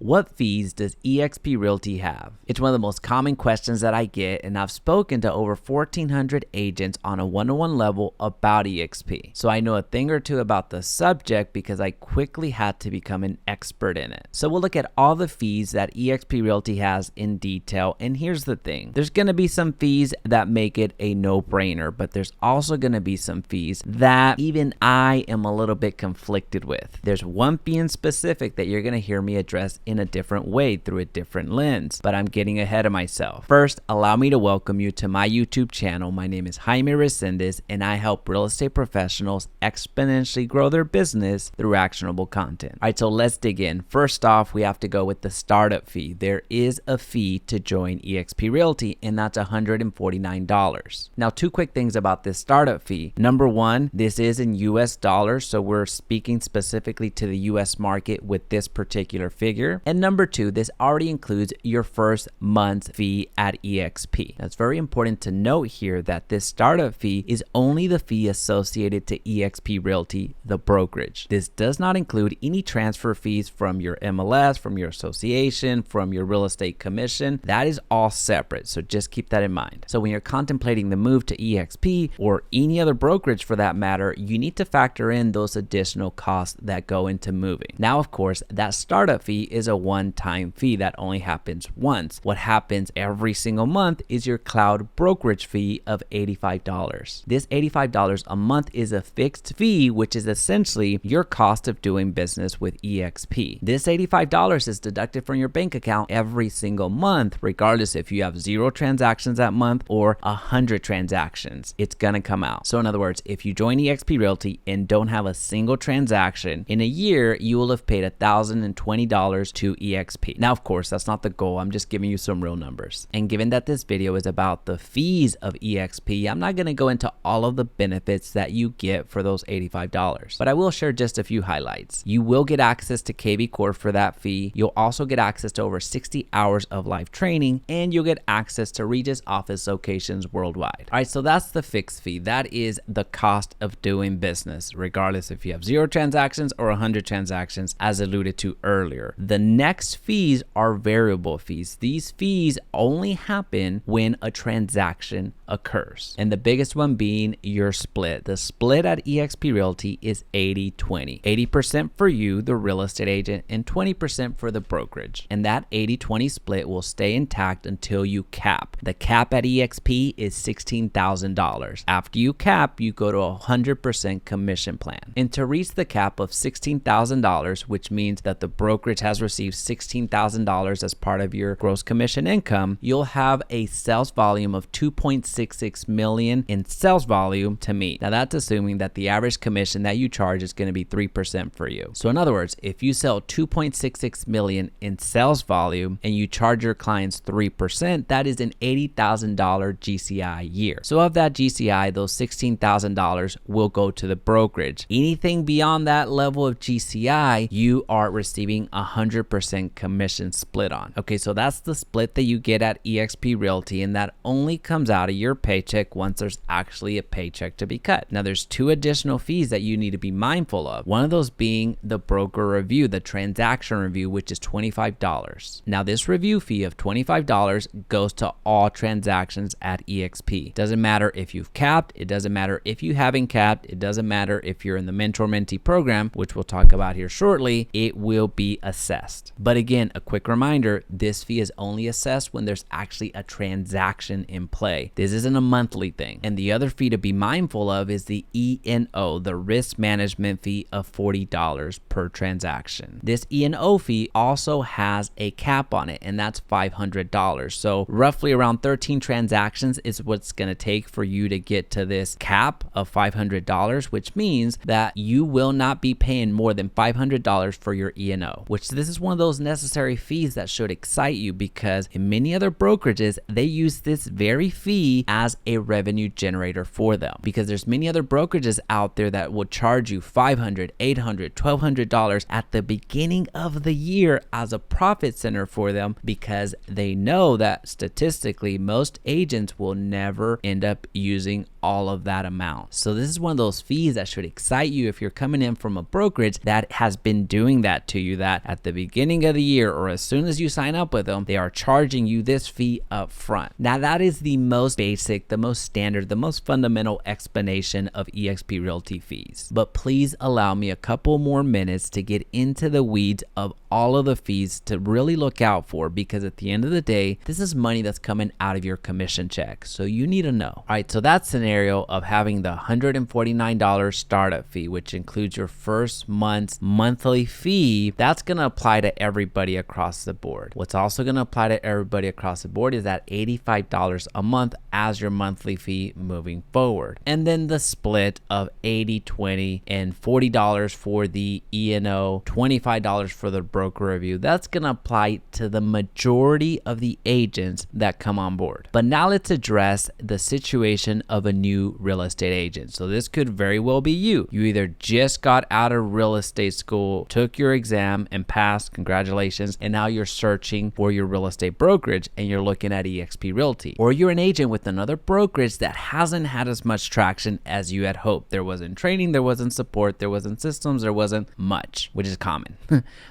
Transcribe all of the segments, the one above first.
What fees does eXp Realty have? It's one of the most common questions that I get, and I've spoken to over 1,400 agents on a one-to-one level about eXp. So I know a thing or two about the subject because I quickly had to become an expert in it. So we'll look at all the fees that eXp Realty has in detail. And here's the thing. There's going to be some fees that make it a no-brainer, but there's also going to be some fees that even I am a little bit conflicted with. There's one fee in specific that you're going to hear me address in a different way through a different lens, but I'm getting ahead of myself. First, allow me to welcome you to my YouTube channel. My name is Jaime Resendiz, and I help real estate professionals exponentially grow their business through actionable content. All right, so let's dig in. First off, we have to go with the startup fee. There is a fee to join eXp Realty, and that's $149. Now, two quick things about this startup fee. Number one, this is in US dollars, so we're speaking specifically to the US market with this particular figure. And number two, this already includes your first month's fee at eXp. Now, it's very important to note here that this startup fee is only the fee associated to eXp Realty, the brokerage. This does not include any transfer fees from your MLS, from your association, from your real estate commission. That is all separate, so just keep that in mind. So when you're contemplating the move to eXp or any other brokerage for that matter, you need to factor in those additional costs that go into moving. Now, of course, that startup fee is a one-time fee that only happens once. What happens every single month is your cloud brokerage fee of $85. This $85 a month is a fixed fee, which is essentially your cost of doing business with eXp. This $85 is deducted from your bank account every single month, regardless if you have 0 transactions that month or 100 transactions. It's gonna come out. So in other words, if you join eXp Realty and don't have a single transaction in a year, you will have paid $1,020 to eXp. Now, of course, that's not the goal. I'm just giving you some real numbers. And given that this video is about the fees of eXp, I'm not gonna go into all of the benefits that you get for those $85, but I will share just a few highlights. You will get access to KB Corp for that fee. You'll also get access to over 60 hours of live training, and you'll get access to Regus office locations worldwide. All right, so that's the fixed fee. That is the cost of doing business, regardless if you have 0 transactions or 100 transactions, as alluded to earlier. The next fees are variable fees. These fees only happen when a transaction occurs, and the biggest one being your split. The split at eXp Realty is 80-20. 80% for you, the real estate agent, and 20% for the brokerage. And that 80-20 split will stay intact until you cap. The cap at eXp is $16,000. After you cap, you go to a 100% commission plan. And to reach the cap of $16,000, which means that the brokerage has received $16,000 as part of your gross commission income, you'll have a sales volume of 2.66 million in sales volume to meet. Now that's assuming that the average commission that you charge is going to be 3% for you. So in other words, if you sell 2.66 million in sales volume and you charge your clients 3%, that is an $80,000 GCI a year. So of that GCI, those $16,000 will go to the brokerage. Anything beyond that level of GCI, you are receiving 100% commission split on. Okay, so that's the split that you get at eXp Realty, and that only comes out of your paycheck once there's actually a paycheck to be cut. Now there's 2 additional fees that you need to be mindful of. One of those being the broker review, the transaction review, which is $25. Now this review fee of $25 goes to all transactions at eXp. Doesn't matter if you've capped, it doesn't matter if you haven't capped, it doesn't matter if you're in the Mentor-Mentee Program, which we'll talk about here shortly, it will be assessed. But again, a quick reminder, this fee is only assessed when there's actually a transaction in play. This isn't a monthly thing. And the other fee to be mindful of is the E&O, the risk management fee of $40 per transaction. This E&O fee also has a cap on it, and that's $500. So roughly around 13 transactions is what's going to take for you to get to this cap of $500, which means that you will not be paying more than $500 for your E&O, which this is one of those necessary fees that should excite you, because in many other brokerages, they use this very fee as a revenue generator for them, because there's many other brokerages out there that will charge you $500, $800, $1,200 at the beginning of the year as a profit center for them, because they know that statistically most agents will never end up using all of that amount. So this is one of those fees that should excite you if you're coming in from a brokerage that has been doing that to you, that at the beginning beginning of the year or as soon as you sign up with them, they are charging you this fee up front. Now that is the most basic, the most standard, the most fundamental explanation of eXp Realty fees. But please allow me a couple more minutes to get into the weeds of all of the fees to really look out for, because at the end of the day, this is money that's coming out of your commission check. So you need to know. All right, so that scenario of having the $149 startup fee, which includes your first month's monthly fee, that's going to apply to everybody across the board. What's also going to apply to everybody across the board is that $85 a month as your monthly fee moving forward. And then the split of 80-20 and $40 for the E&O, $25 for the broker review. That's going to apply to the majority of the agents that come on board. But now let's address the situation of a new real estate agent. So this could very well be you. You either just got out of real estate school, took your exam and passed, congratulations, and now you're searching for your real estate brokerage and you're looking at eXp Realty. Or you're an agent with another brokerage that hasn't had as much traction as you had hoped. There wasn't training, there wasn't support, there wasn't systems, there wasn't much, which is common.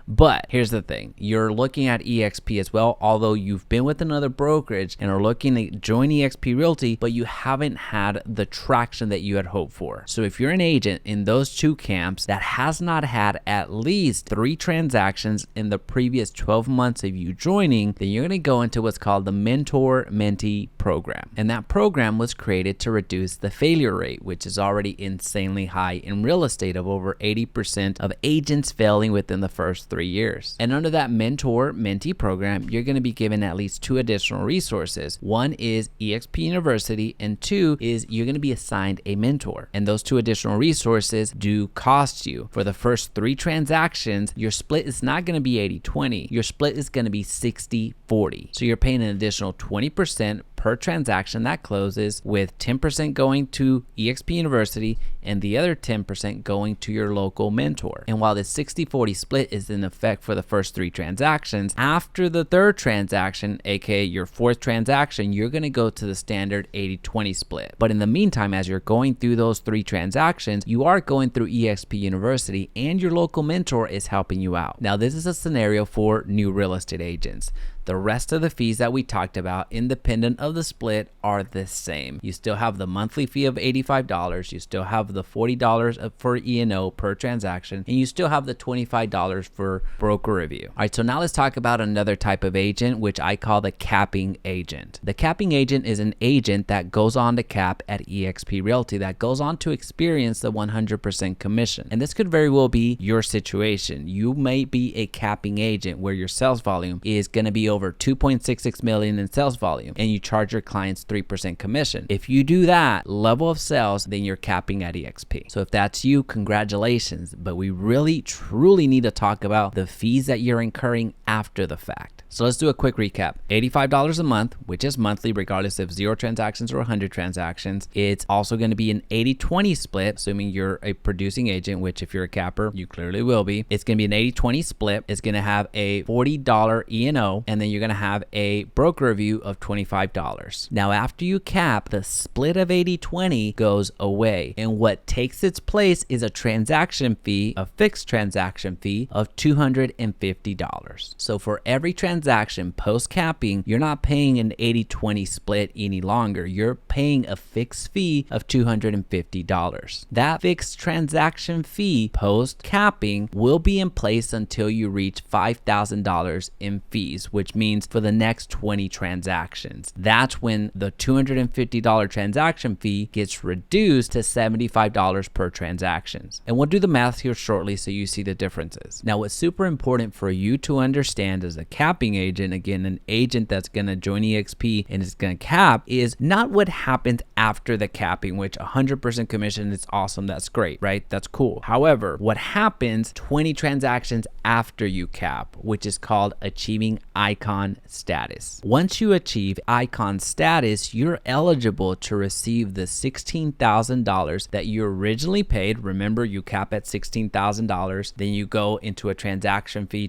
But here's the thing, you're looking at eXp as well, although you've been with another brokerage and are looking to join eXp Realty, but you haven't had the traction that you had hoped for. So if you're an agent in those two camps that has not had at least 3 transactions in the previous 12 months of you joining, then you're going to go into what's called the Mentor-Mentee Program. And that program was created to reduce the failure rate, which is already insanely high in real estate of over 80% of agents failing within the first 3 years. And under that Mentor-Mentee Program, you're going to be given at least 2 additional resources. One is eXp University, and 2 is you're going to be assigned a mentor. And those 2 additional resources do cost you. For the first 3 transactions, your split is not going to be 80-20. Your split is going to be 60-40. So you're paying an additional 20% per transaction that closes, with 10% going to eXp University and the other 10% going to your local mentor. And while the 60-40 split is in effect for the first 3 transactions, after the 3rd transaction, aka your 4th transaction, you're going to go to the standard 80-20 split. But in the meantime, as you're going through those 3 transactions, you are going through eXp University and your local mentor is helping you out. Now, this is a scenario for new real estate agents. The rest of the fees that we talked about, independent of the split, are the same. You still have the monthly fee of $85, you still have the $40 for E&O per transaction, and you still have the $25 for broker review. All right, so now let's talk about another type of agent, which I call the capping agent. The capping agent is an agent that goes on to cap at eXp Realty, that goes on to experience the 100% commission. And this could very well be your situation. You may be a capping agent where your sales volume is going to be over 2.66 million in sales volume and you charge your clients 3% commission. If you do that level of sales, then you're capping at eXp. So if that's you, congratulations. But we really truly need to talk about the fees that you're incurring after the fact. So let's do a quick recap. $85 a month, which is monthly regardless of 0 transactions or 100 transactions. It's also going to be an 80-20 split, assuming you're a producing agent, which if you're a capper, you clearly will be. It's going to be an 80-20 split. It's going to have a $40 E&O, and then you're going to have a broker review of $25. Now, after you cap, the split of 80-20 goes away. And what takes its place is a transaction fee, a fixed transaction fee of $250. So for every transaction post capping, you're not paying an 80-20 split any longer. You're paying a fixed fee of $250. That fixed transaction fee post capping will be in place until you reach $5,000 in fees, which means for the next 20 transactions. That's when the $250 transaction fee gets reduced to $75 per transactions. And we'll do the math here shortly so you see the differences. Now, what's super important for you to understand as a capping agent, again, an agent that's going to join eXp and is going to cap, is not what happens after the capping, which 100% commission is awesome. That's great, right? That's cool. However, what happens 20 transactions after you cap, which is called achieving icon status. Once you achieve icon status, you're eligible to receive the $16,000 that you originally paid. Remember, you cap at $16,000. Then you go into a transaction fee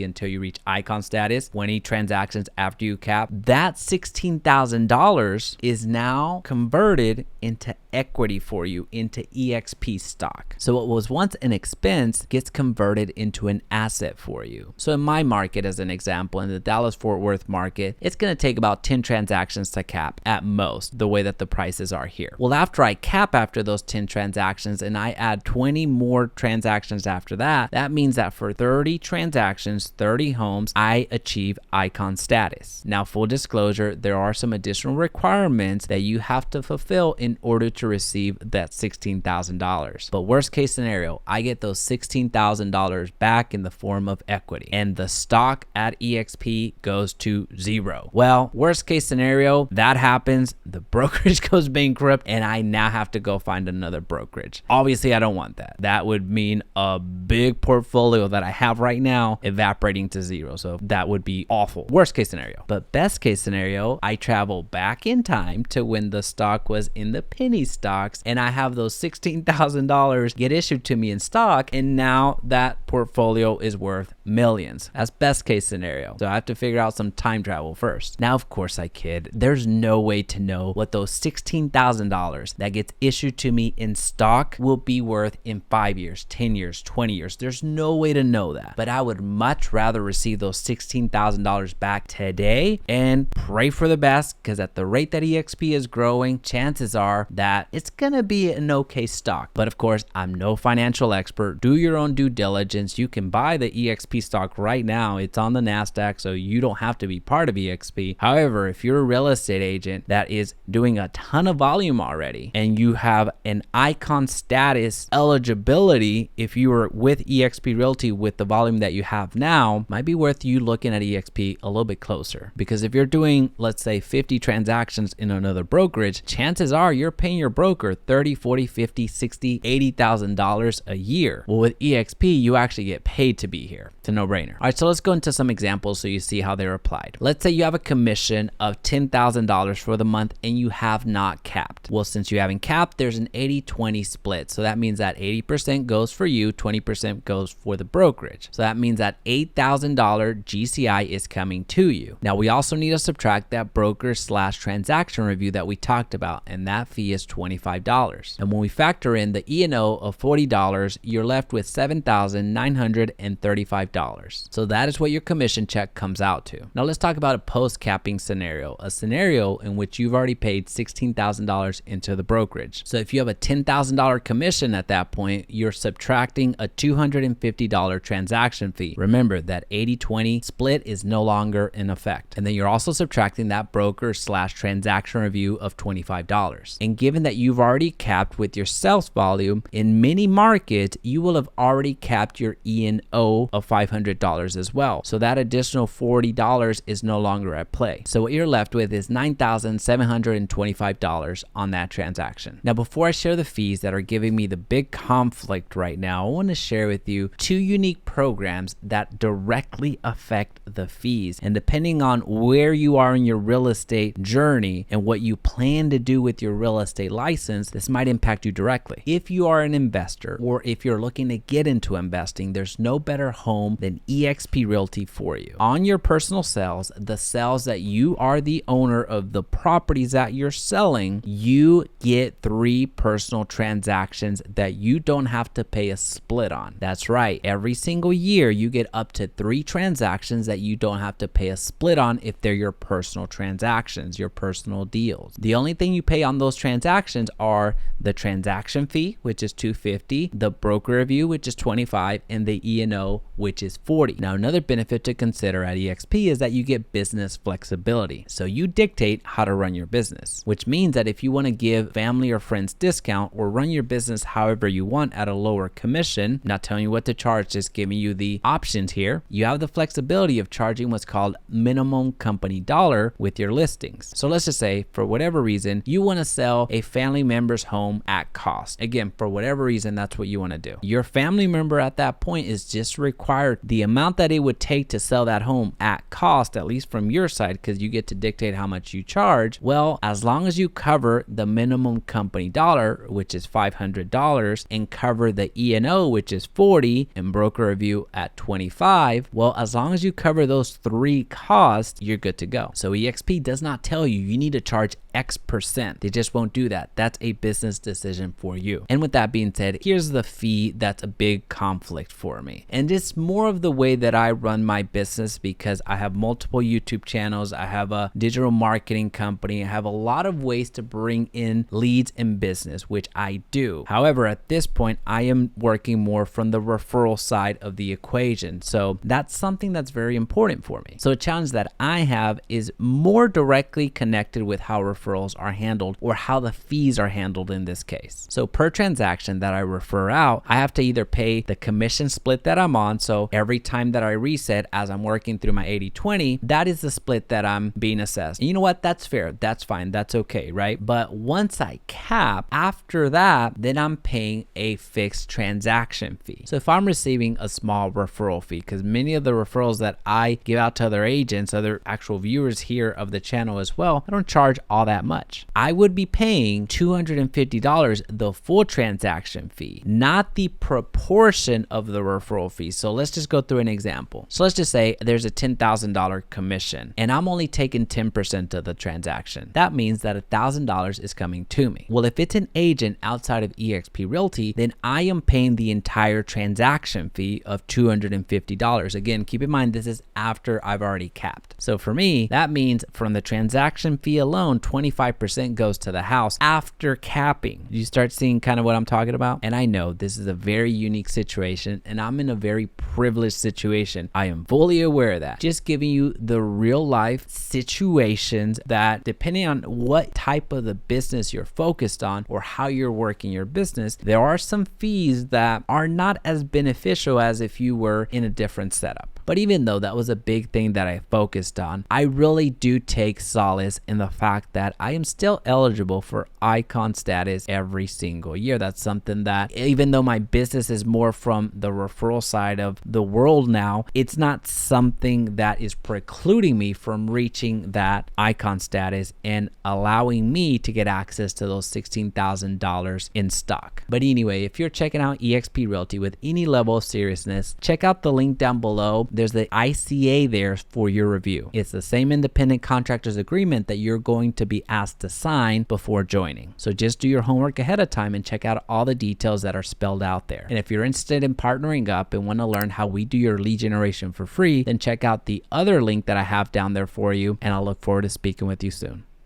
until you reach reach icon status, 20 transactions after you cap, that $16,000 is now converted into equity for you, into eXp stock. So what was once an expense gets converted into an asset for you. So in my market, as an example, in the Dallas-Fort Worth market, it's going to take about 10 transactions to cap at most, the way that the prices are here. Well, after I cap after those 10 transactions and I add 20 more transactions after that, that means that for 30 transactions, 30 homes, I achieve icon status. Now, full disclosure, there are some additional requirements that you have to fulfill in order to receive that $16,000. But worst case scenario, I get those $16,000 back in the form of equity, and the stock at eXp goes to zero. Well, worst case scenario, that happens, the brokerage goes bankrupt, and I now have to go find another brokerage. Obviously, I don't want that. That would mean a big portfolio that I have right now evaporating to zero. So that would be awful. Worst case scenario. But best case scenario, I travel back in time to when the stock was in the penny stocks, and I have those $16,000 get issued to me in stock, and now that portfolio is worth millions. That's best case scenario. So I have to figure out some time travel first. Now, of course, I kid. There's no way to know what those $16,000 that gets issued to me in stock will be worth in 5 years, 10 years, 20 years. There's no way to know that. But I would much rather receive those $16,000 back today and pray for the best, because at the rate that eXp is growing, chances are that it's gonna be an okay stock. But of course, I'm no financial expert. Do your own due diligence. You can buy the eXp stock right now. It's on the NASDAQ, so you don't have to be part of eXp. However, if you're a real estate agent that is doing a ton of volume already and you have an icon status eligibility, if you were with eXp Realty with the volume that you have now, might be worth you looking at eXp a little bit closer. Because if you're doing, let's say, 50 transactions in another brokerage, chances are you're paying your broker $30, $40, $50, $60, $80,000 a year. Well, with eXp, you actually get paid to be here. It's a no-brainer. All right, so let's go into some examples so you see how they're applied. Let's say you have a commission of $10,000 for the month and you have not capped. Well, since you haven't capped, there's an 80-20 split. So that means that 80% goes for you, 20% goes for the brokerage. So that means that $8,000 GCI is coming to you. Now, we also need to subtract that broker/transaction review that we talked about, and that fee is $25. And when we factor in the E&O of $40, you're left with $7,935. So that is what your commission check comes out to. Now let's talk about a post-capping scenario, a scenario in which you've already paid $16,000 into the brokerage. So if you have a $10,000 commission at that point, you're subtracting a $250 transaction fee. Remember that 80-20 split is no longer in effect. And then you're also subtracting that broker/transaction review of $25. And given that you've already capped with your sales volume, in many markets, you will have already capped your E&O of $500 as well. So that additional $40 is no longer at play. So what you're left with is $9,725 on that transaction. Now, before I share the fees that are giving me the big conflict right now, I want to share with you two unique programs that directly affect the fees. And depending on where you are in your real estate journey and what you plan to do with your real estate license, this might impact you directly. If you are an investor or if you're looking to get into investing, there's no better home than eXp Realty for you. On your personal sales, the sales that you are the owner of the properties that you're selling, you get 3 personal transactions that you don't have to pay a split on. That's right. Every single year, you get up to 3 transactions that you don't have to pay a split on if they're your personal transactions, your personal deals. The only thing you pay on those transactions are the transaction fee, which is $250, the broker review, which is $25, and the E&O, which is $40. Now, another benefit to consider at eXp is that you get business flexibility. So you dictate how to run your business, which means that if you want to give family or friends discount or run your business however you want at a lower commission, not telling you what to charge, just giving you the options here, you have the flexibility of charging what's called minimum company dollar with your listings. So let's just say, for whatever reason, you want to sell a family member's home at cost. Again, for whatever reason, that's what you want to do. Your family member at that point is just required the amount that it would take to sell that home at cost, at least from your side, because you get to dictate how much you charge. Well, as long as you cover the minimum company dollar, which is $500, and cover the E&O, which is $40, and broker review at $25, well, Well, as long as you cover those 3 costs, you're good to go. So eXp does not tell you you need to charge X%. They just won't do that. That's a business decision for you. And with that being said, here's the fee that's a big conflict for me. And it's more of the way that I run my business because I have multiple YouTube channels. I have a digital marketing company. I have a lot of ways to bring in leads and business, which I do. However, at this point, I am working more from the referral side of the equation. So that's something that's very important for me. So a challenge that I have is more directly connected with how referrals are handled or how the fees are handled in this case. So per transaction that I refer out, I have to either pay the commission split that I'm on. So every time that I reset as I'm working through my 80-20, that is the split that I'm being assessed. And you know what? That's fair. That's fine. That's okay, right? But once I cap, after that, then I'm paying a fixed transaction fee. So if I'm receiving a small referral fee, because many of the referrals that I give out to other agents, other actual viewers here of the channel as well, I don't charge all that much. I would be paying $250, the full transaction fee, not the proportion of the referral fee. So let's just go through an example. So let's just say there's a $10,000 commission and I'm only taking 10% of the transaction. That means that $1,000 is coming to me. Well, if it's an agent outside of eXp Realty, then I am paying the entire transaction fee of $250. Again, keep in mind, this is after I've already capped. So for me, that means from the transaction fee alone, 25% goes to the house after capping. You start seeing kind of what I'm talking about? And I know this is a very unique situation and I'm in a very privileged situation. I am fully aware of that. Just giving you the real life situations that depending on what type of the business you're focused on or how you're working your business, there are some fees that are not as beneficial as if you were in a different setup. But even though that was a big thing that I focused on, I really do take solace in the fact that I am still eligible for icon status every single year. That's something that even though my business is more from the referral side of the world now, it's not something that is precluding me from reaching that icon status and allowing me to get access to those $16,000 in stock. But anyway, if you're checking out eXp Realty with any level of seriousness, check out the link down below. There's the ICA there for your review. It's the same independent contractors agreement that you're going to be asked to sign before joining. So just do your homework ahead of time and check out all the details that are spelled out there. And if you're interested in partnering up and want to learn how we do your lead generation for free, then check out the other link that I have down there for you. And I'll look forward to speaking with you soon.